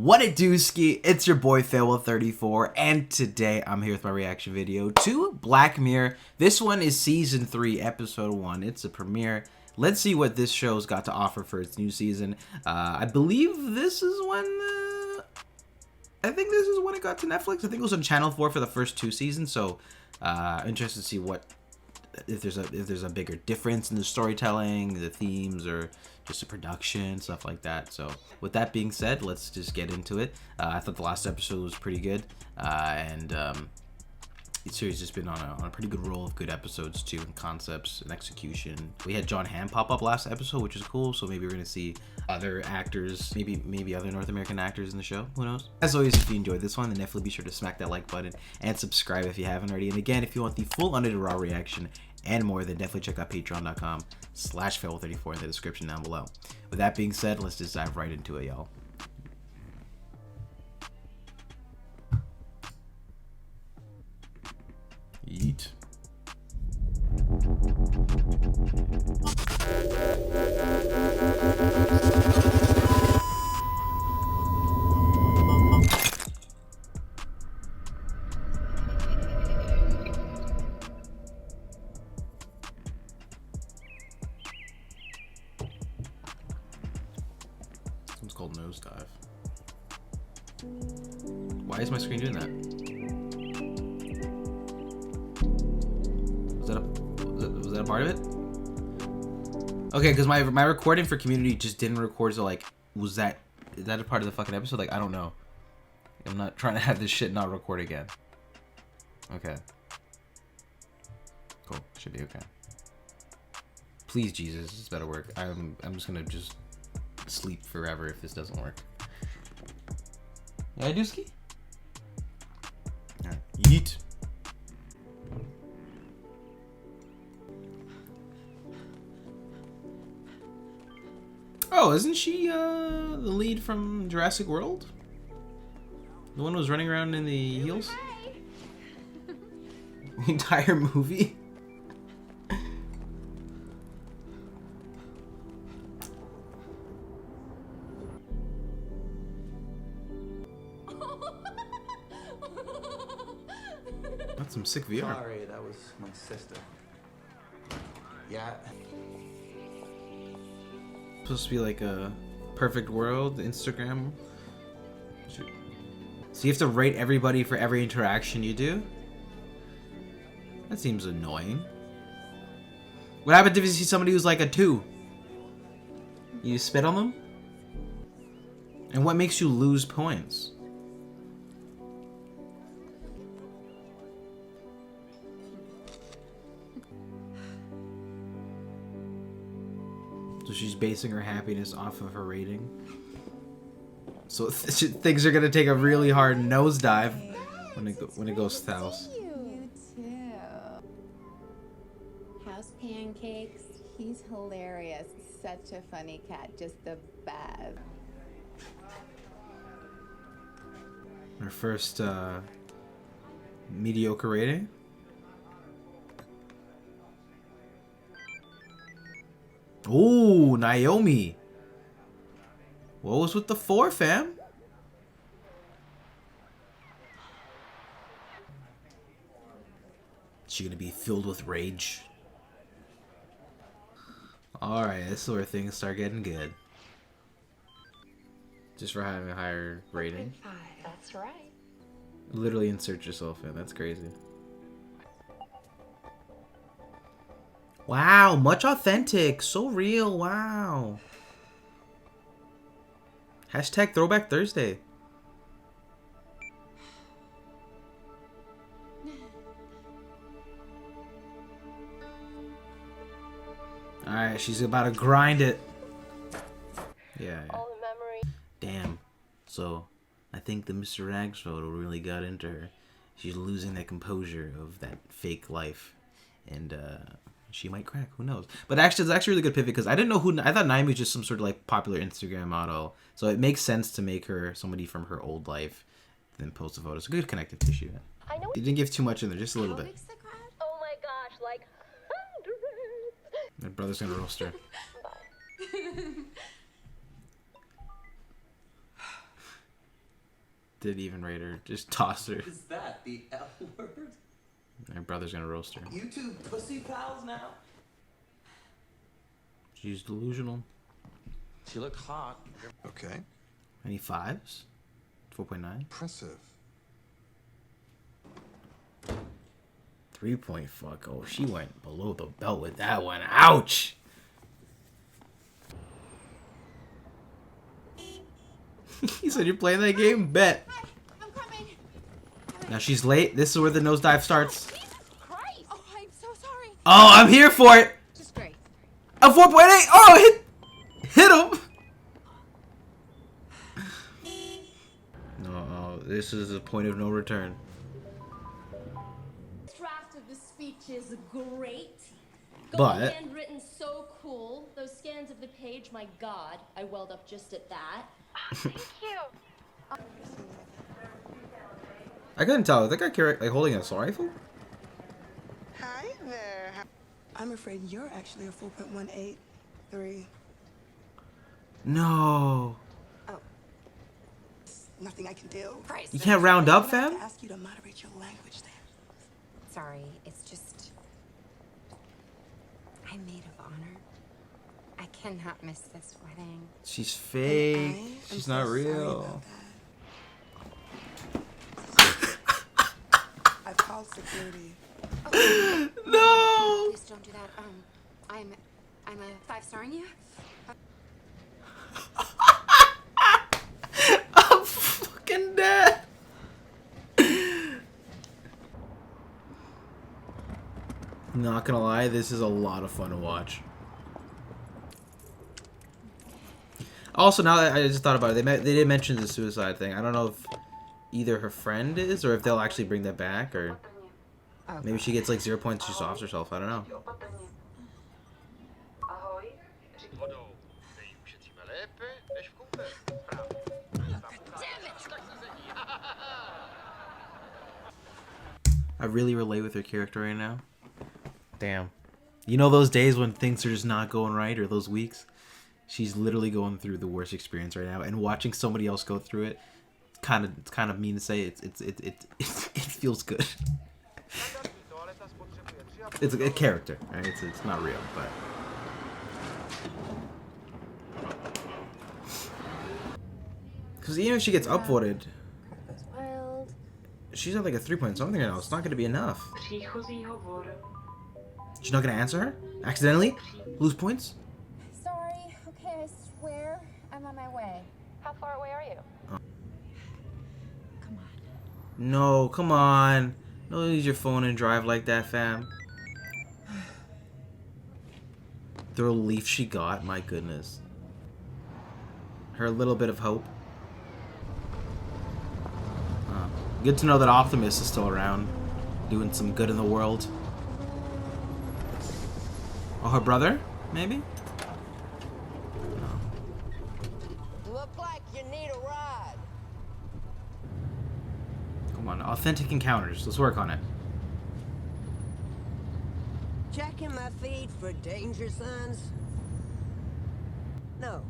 What it do, ski? It's your boy Fail34, and today I'm here with my reaction video to Black Mirror. This one is season 3, episode 1. It's a premiere. Let's see what this show's got to offer for its new season. I believe this is when I think this is when it got to Netflix. I think it was on Channel 4 for the first 2 seasons. So, interested to see what if there's a bigger difference in the storytelling, the themes, or just the production, stuff like that. So with that being said, let's just get into it. I thought the last episode was pretty good, and the series has been on a pretty good roll of good episodes too, and concepts and execution. We had John Hamm pop up last episode, which is cool, so maybe we're gonna see other actors, maybe other North American actors in the show, who knows. As always, if you enjoyed this one, then definitely be sure to smack that like button and subscribe if you haven't already. And again, if you want the full unedited raw reaction and more, then definitely check out patreon.com/fail34 in the description down below. With that being said, let's just dive right into it, y'all. Yeet. It's called Nosedive. Why is my screen doing that? Was that a part of it? Okay, because my recording for Community just didn't record, so like, is that a part of the fucking episode? Like, I don't know. I'm not trying to have this shit not record again. Okay. Cool. Should be okay. Please, Jesus, this better work. I'm just gonna sleep forever if this doesn't work. Yeah, I do ski. Alright. Yeet. Oh, isn't she the lead from Jurassic World? The one who was running around in the heels? The entire movie? That's some sick VR. Sorry, that was my sister. Yeah. Supposed to be like a perfect world, Instagram. So you have to rate everybody for every interaction you do? That seems annoying. What happens if you see somebody who's like a 2? You spit on them? And what makes you lose points? So she's basing her happiness off of her rating. So things are gonna take a really hard nosedive when it goes south. You too. House Pancakes. He's hilarious. Such a funny cat. Just the best. Her first mediocre rating. Ooh, Naomi. What was with the 4, fam? Is she gonna be filled with rage? Alright, this is where things start getting good. Just for having a higher rating. That's right. Literally insert yourself in. That's crazy. Wow, much authentic. So real. Wow. Hashtag Throwback Thursday. Alright, she's about to grind it. Yeah. All the memory. Damn. So, I think the Mr. Rags photo really got into her. She's losing that composure of that fake life. And, she might crack. Who knows? But actually, it's actually a really good pivot because I didn't know who. I thought Naomi was just some sort of like popular Instagram model. So it makes sense to make her somebody from her old life, then post a photo. It's a good connective tissue. I know. You didn't give too much in there, just a little bit. Oh my gosh, like hundreds. My brother's gonna roast her. Didn't even rate her. Just tossed her. What is that? The L word? Her brother's gonna roast her. You two pussy pals now? She's delusional. She looked hot. Okay. Any fives? 4.9. Impressive. 3 fuck. Oh, she went below the belt with that one. Ouch! He said you're playing that game? Bet. Hi, I'm coming. Now she's late. This is where the nosedive starts. Jesus Christ! Oh, I'm so sorry. Oh, I'm here for it! Just great. A 4.8! Oh, hit him! No, this is a point of no return. Draft of the speech is great. But- Handwritten, so cool. Those scans of the page, my god. I welled up just at that. Thank you. I couldn't tell. I think I carry like holding an assault rifle. Hi there. I'm afraid you're actually a 4.183. No. Oh. Nothing I can do. You can't round up, I'm gonna have fam? to ask you to moderate your language then. Sorry, it's just... I'm maid of honor. I cannot miss this wedding. She's fake. And I am She's so not sorry real. about that. I've called security. No. Please don't do that. I'm a 5-starring you. I'm fucking dead. Not gonna lie, this is a lot of fun to watch. Also, now that I just thought about it, they did mention the suicide thing. I don't know if either her friend is or if they'll actually bring that back, or maybe she gets like 0 points. She offs herself. I don't know. I really relate with her character right now. Damn. You know those days when things are just not going right, or those weeks? She's literally going through the worst experience right now, and watching somebody else go through it, it's kind of mean to say. It feels good. It's a character, right? It's not real, but because even if she gets upvoted, Wild. she's at like a 3 point something right now. It's not going to be enough. She's not going to answer her accidentally, lose points. Sorry. Okay, I swear I'm on my way. How far away are you? No, come on. Don't use your phone and drive like that, fam. The relief she got, my goodness. Her little bit of hope. Good to know that Optimus is still around, doing some good in the world. Oh, her brother? Maybe? Look like you need a ride. Come on, authentic encounters. Let's work on it. Checking my feed for danger signs? No.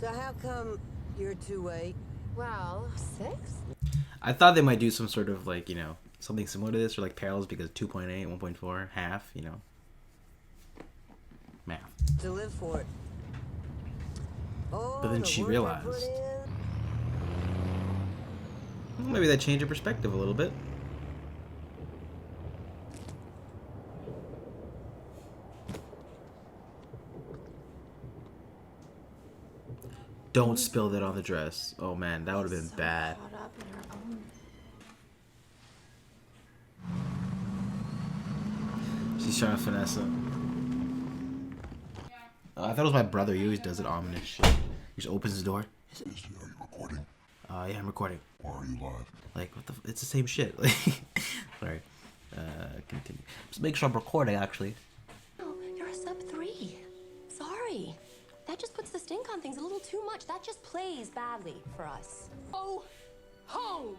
So how come you're 2'8"? Well, 6? I thought they might do some sort of like, you know, something similar to this, or like parallels, because 2.8, 1.4, half, you know. Math. To live for it. Oh, But then the she work I realized. put in. Well, maybe that changed her perspective a little bit. Don't spill that on the dress. Oh man, that would have been bad. Caught up in her own. She's trying to finesse it. I thought it was my brother. He always does it ominous shit. He just opens his door. Are you recording? Yeah, I'm recording. Or are you live? Like, what the? It's the same shit. Like, sorry. Continue. Just make sure I'm recording, actually. Oh, you're a sub 3. Sorry. That just puts the stink on things a little too much. That just plays badly for us. Oh, home.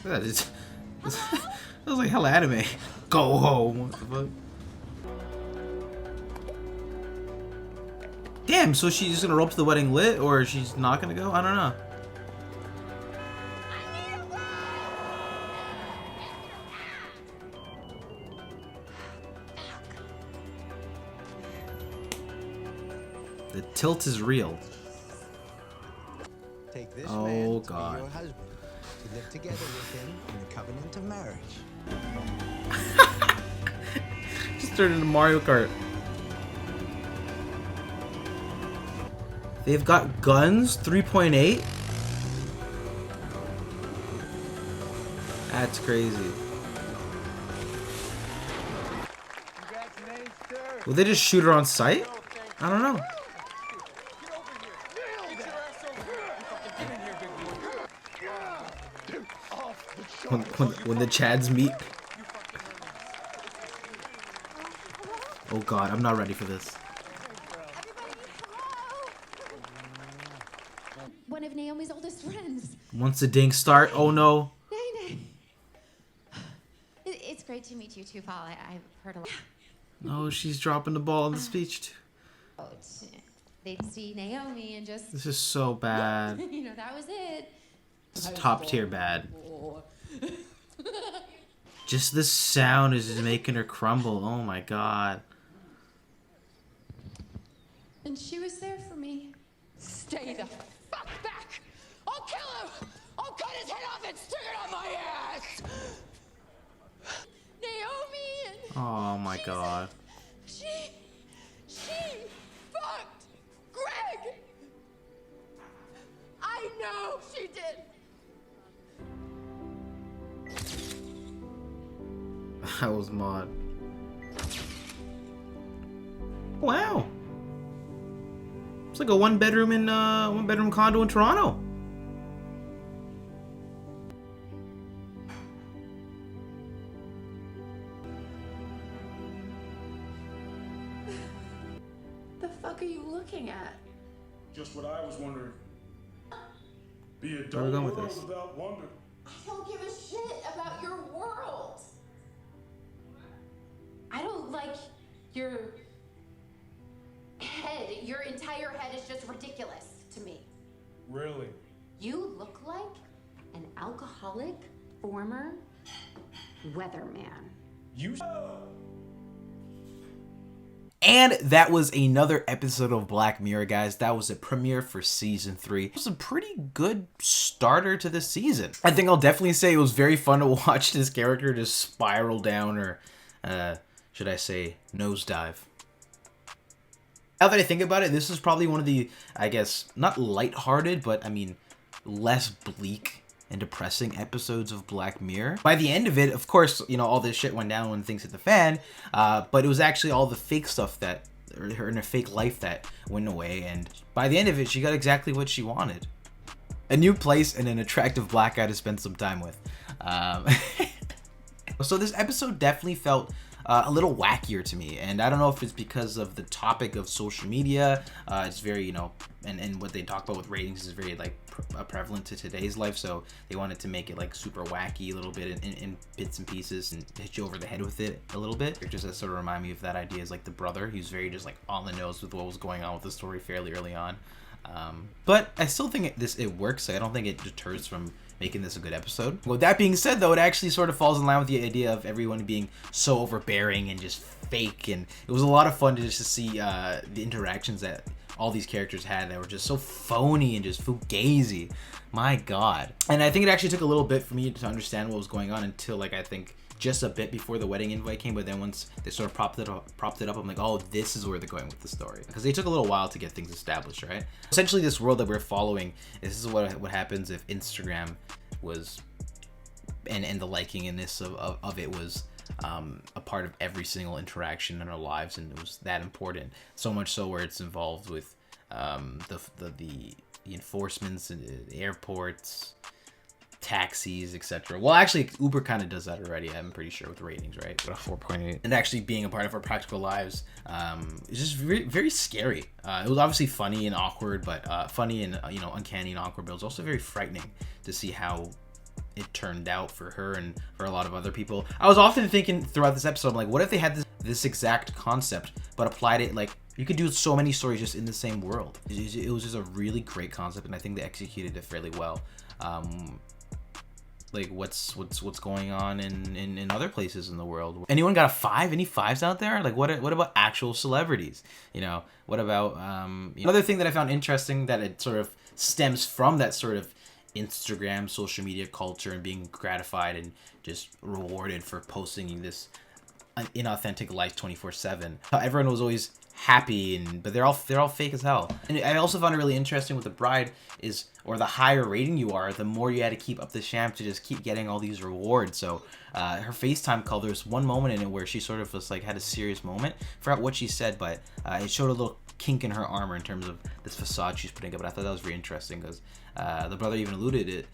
That was like hella anime. Go home. What the fuck? Damn, so she's just gonna roll up to the wedding lit, or she's not gonna go? I don't know. The tilt is real. Take this Oh, man to God. be your husband, to live together with him in the covenant of marriage. Just turned into Mario Kart. They've got guns, 3.8. That's crazy. Will they just shoot her on sight? I don't know. When the Chads meet. Oh God, I'm not ready for this. One of Naomi's oldest friends. Once the dinks start, oh no. Nay. It's great to meet you too, Paul. I've heard a lot. Oh, she's dropping the ball in the speech too. They'd see Naomi and just, This is so bad. you know, that was it. It's top tier bad. Just the sound is just making her crumble. Oh my God. And she was there for me. Stay the fuck back! I'll kill him! I'll cut his head off and stick it on my ass! Naomi and Oh my God. She fucked Greg! I know she did! That was mod. Wow. It's like a one bedroom condo in Toronto. the fuck are you looking at? Just what I was wondering. Be a Where are we dull going with world this? without wonder. I don't give a shit about your world. I don't like your head. Your entire head is just ridiculous to me. Really? You look like an alcoholic former weatherman. You. And that was another episode of Black Mirror, guys. That was a premiere for season 3. It was a pretty good starter to the season. I think I'll definitely say it was very fun to watch this character just spiral down, or should I say nosedive. Now that I think about it, this is probably one of the, I guess, not lighthearted, but I mean, less bleak and depressing episodes of Black Mirror. By the end of it, of course, you know, all this shit went down when things hit the fan, but it was actually all the fake stuff that, or her in her fake life that went away, and by the end of it, she got exactly what she wanted. A new place and an attractive black guy to spend some time with. So this episode definitely felt a little wackier to me, and I don't know if it's because of the topic of social media. It's very, you know, and what they talk about with ratings is very like prevalent to today's life, so they wanted to make it like super wacky a little bit in bits and pieces and hit you over the head with it a little bit. Just that sort of remind me of that idea is like the brother. He was very just like on the nose with what was going on with the story fairly early on. But I still think it works. I don't think it deters from making this a good episode. With that being said, though, it actually sort of falls in line with the idea of everyone being so overbearing and just fake, and it was a lot of fun to just to see the interactions that all these characters had that were just so phony and just fugazi. My God. And I think it actually took a little bit for me to understand what was going on until, like, I think just a bit before the wedding invite came, but then once they sort of propped it up, I'm like, oh, this is where they're going with the story, because they took a little while to get things established, right? Essentially, this world that we're following, this is what happens if Instagram was, and the liking in this of it was a part of every single interaction in our lives, and it was that important, so much so where it's involved with the enforcements and the airports, taxis, etc. Well, actually, Uber kind of does that already, I'm pretty sure, with ratings, right? 4.8. And actually being a part of our practical lives is just very, very scary. It was obviously funny and awkward, but funny and, you know, uncanny and awkward, but it was also very frightening to see how it turned out for her and for a lot of other people. I was often thinking throughout this episode, I'm like, what if they had this exact concept but applied it like You could do so many stories just in the same world. It was just a really great concept, and I think they executed it fairly well. Like what's going on in other places in the world. Anyone got a 5? Any 5s out there? Like what about actual celebrities? You know, what about another thing that I found interesting, that it sort of stems from that sort of Instagram social media culture and being gratified and just rewarded for posting this inauthentic life 24/7. Everyone was always happy, but they're all fake as hell. And I also found it really interesting with the bride is, or the higher rating you are, the more you had to keep up the sham to just keep getting all these rewards. So her FaceTime call, there's one moment in it where she sort of was like had a serious moment. Forgot what she said, but it showed a little kink in her armor in terms of this facade she's putting up. But I thought that was very interesting because the brother even alluded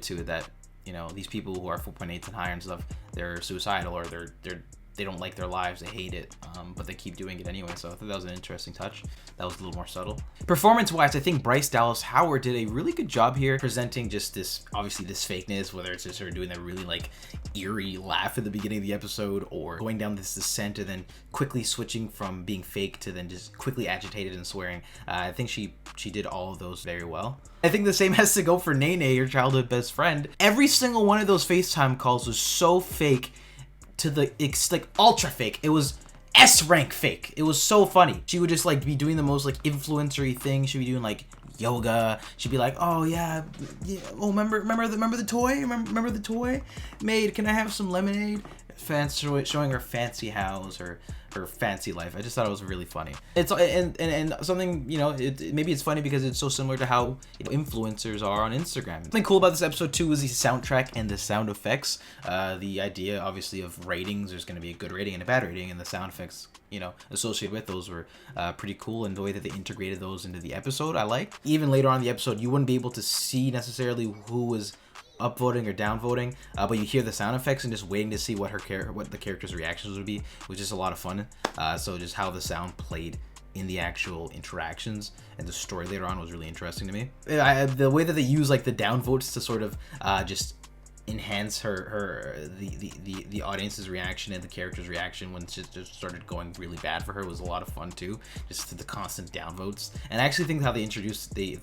to it, that, you know, these people who are 4.8s and higher and stuff, they're suicidal, or they don't like their lives, they hate it, but they keep doing it anyway. So I thought that was an interesting touch. That was a little more subtle. Performance-wise, I think Bryce Dallas Howard did a really good job here, presenting just this, obviously this fakeness, whether it's just her doing that really like eerie laugh at the beginning of the episode, or going down this descent and then quickly switching from being fake to then just quickly agitated and swearing. I think she did all of those very well. I think the same has to go for Nene, your childhood best friend. Every single one of those FaceTime calls was so fake, to the like ultra fake. It was S rank fake. It was so funny. She would just like be doing the most like influencery thing. She'd be doing like yoga. She'd be like, oh yeah, oh remember the toy? Remember the toy? Maid, can I have some lemonade? Showing her fancy house, her fancy life. I just thought it was really funny. It's and something, you know, maybe it's funny because it's so similar to how, you know, influencers are on Instagram. Something cool about this episode too is the soundtrack and the sound effects. The idea obviously of ratings, there's going to be a good rating and a bad rating, and the sound effects, you know, associated with those were pretty cool, and the way that they integrated those into the episode I like. Even later on in the episode, you wouldn't be able to see necessarily who was upvoting or downvoting, but you hear the sound effects and just waiting to see what the character's reactions would be, which is a lot of fun. So just how the sound played in the actual interactions and the story later on was really interesting to me. The way that they use like the downvotes to sort of just enhance the audience's reaction and the character's reaction when it just started going really bad for her was a lot of fun too, just the constant downvotes. And I actually think how they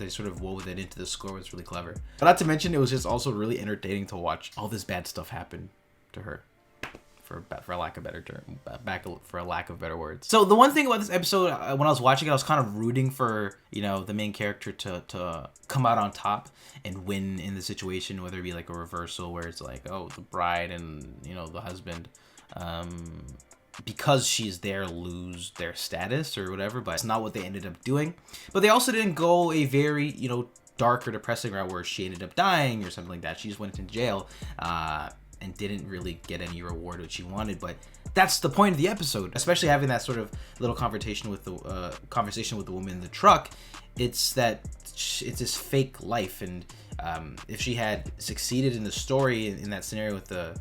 sort of wove that into the score was really clever. But not to mention, it was just also really entertaining to watch all this bad stuff happen to her, for a lack of better words. So the one thing about this episode, when I was watching it, I was kind of rooting for, you know, the main character to come out on top and win in the situation, whether it be like a reversal where it's like, oh, the bride and, you know, the husband, because she's there, lose their status or whatever. But it's not what they ended up doing. But they also didn't go a very, you know, dark or depressing route where she ended up dying or something like that. She just went into jail and didn't really get any reward that she wanted. But that's the point of the episode, especially having that sort of little conversation with the woman in the truck. It's this fake life, and if she had succeeded in the story in that scenario with the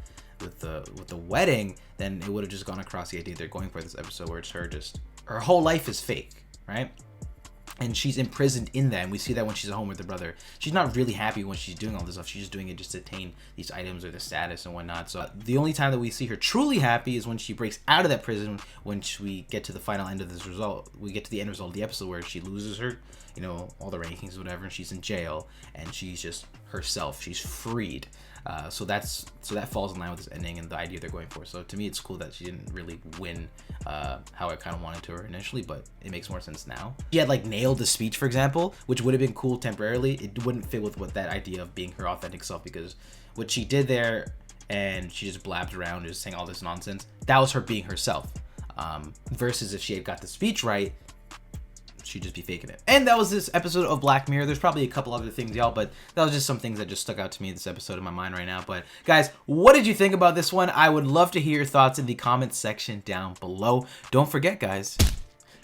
wedding, then it would have just gone across the idea they're going for this episode, where it's her whole life is fake, right? And she's imprisoned in that, and we see that when she's at home with her brother. She's not really happy when she's doing all this stuff. She's just doing it just to attain these items or the status and whatnot. So the only time that we see her truly happy is when she breaks out of that prison, when we get to the final end of this result. We get to the end result of the episode where she loses her, you know, all the rankings or whatever, and she's in jail, and she's just herself. She's freed. So that falls in line with this ending and the idea they're going for. So to me, it's cool that she didn't really win how I kind of wanted to her initially, but it makes more sense now. She had like nailed the speech, for example, which would have been cool temporarily. It wouldn't fit with what that idea of being her authentic self, because what she did there, and she just blabbed around just saying all this nonsense, that was her being herself. Versus if she had got the speech right, she'd just be faking it. And that was this episode of Black Mirror. There's probably a couple other things, y'all, but that was just some things that just stuck out to me in this episode in my mind right now. But guys, what did you think about this one? I would love to hear your thoughts in the comments section down below. Don't forget, guys,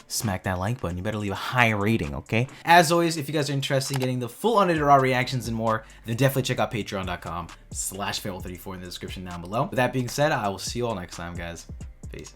smack that like button. You better leave a high rating, okay? As always, if you guys are interested in getting the full unedited raw reactions and more, then definitely check out patreon.com/Feral34 in the description down below. With that being said, I will see you all next time, guys. Peace.